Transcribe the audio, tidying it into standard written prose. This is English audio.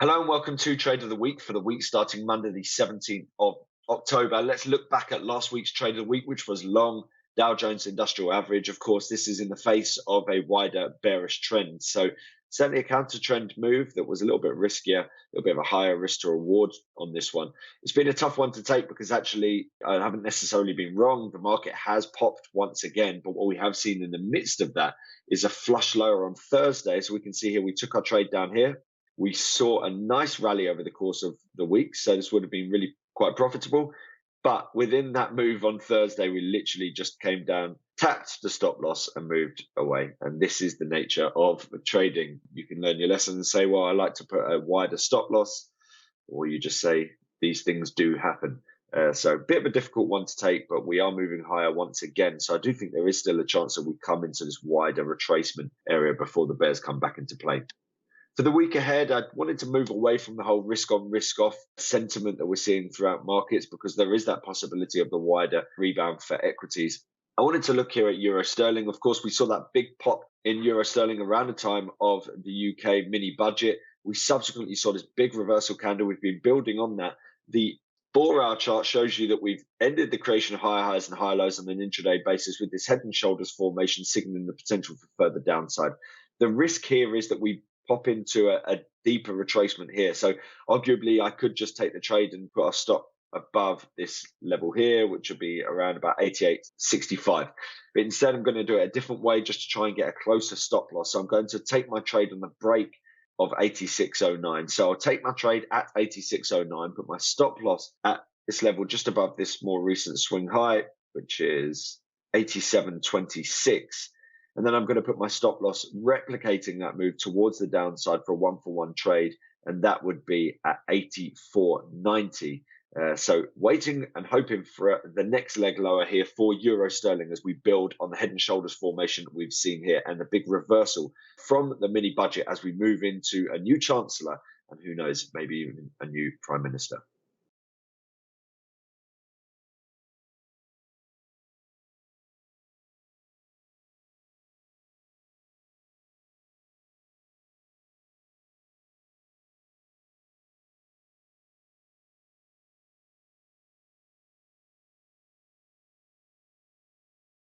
Hello and welcome to Trade of the Week for the week starting Monday, the 17th of October. Let's look back at last week's Trade of the Week, which was long Dow Jones Industrial Average. Of course, this is in the face of a wider bearish trend. So certainly a counter trend move that was a little bit riskier, a little bit of a higher risk to reward on this one. It's been a tough one to take because actually I haven't necessarily been wrong. The market has popped once again, but what we have seen in the midst of that is a flush lower on Thursday. So we can see here, we took our trade down here. We saw a nice rally over the course of the week, so this would have been really quite profitable. But within that move on Thursday, we literally just came down, tapped the stop loss and moved away. And this is the nature of trading. You can learn your lesson and say, well, I like to put a wider stop loss, or you just say these things do happen. So a bit of a difficult one to take, but we are moving higher once again. So I do think there is still a chance that we come into this wider retracement area before the bears come back into play. For the week ahead, I wanted to move away from the whole risk on, risk off sentiment that we're seeing throughout markets because there is that possibility of the wider rebound for equities. I wanted to look here at euro sterling. Of course, we saw that big pop in euro sterling around the time of the UK mini budget. We subsequently saw this big reversal candle. We've been building on that. The 4-hour chart shows you that we've ended the creation of higher highs and higher lows on an intraday basis with this head and shoulders formation signaling the potential for further downside. The risk here is that we pop into a deeper retracement here. So arguably I could just take the trade and put a stop above this level here, which would be around about 88.65. But instead I'm going to do it a different way just to try and get a closer stop loss. So I'm going to take my trade on the break of 86.09. So I'll take my trade at 86.09, put my stop loss at this level just above this more recent swing high, which is 87.26. And then I'm going to put my stop loss replicating that move towards the downside for a 1-for-1 trade. And that would be at 84.90. So waiting and hoping for the next leg lower here for euro sterling as we build on the head and shoulders formation that we've seen here and the big reversal from the mini budget as we move into a new chancellor and who knows, maybe even a new prime minister.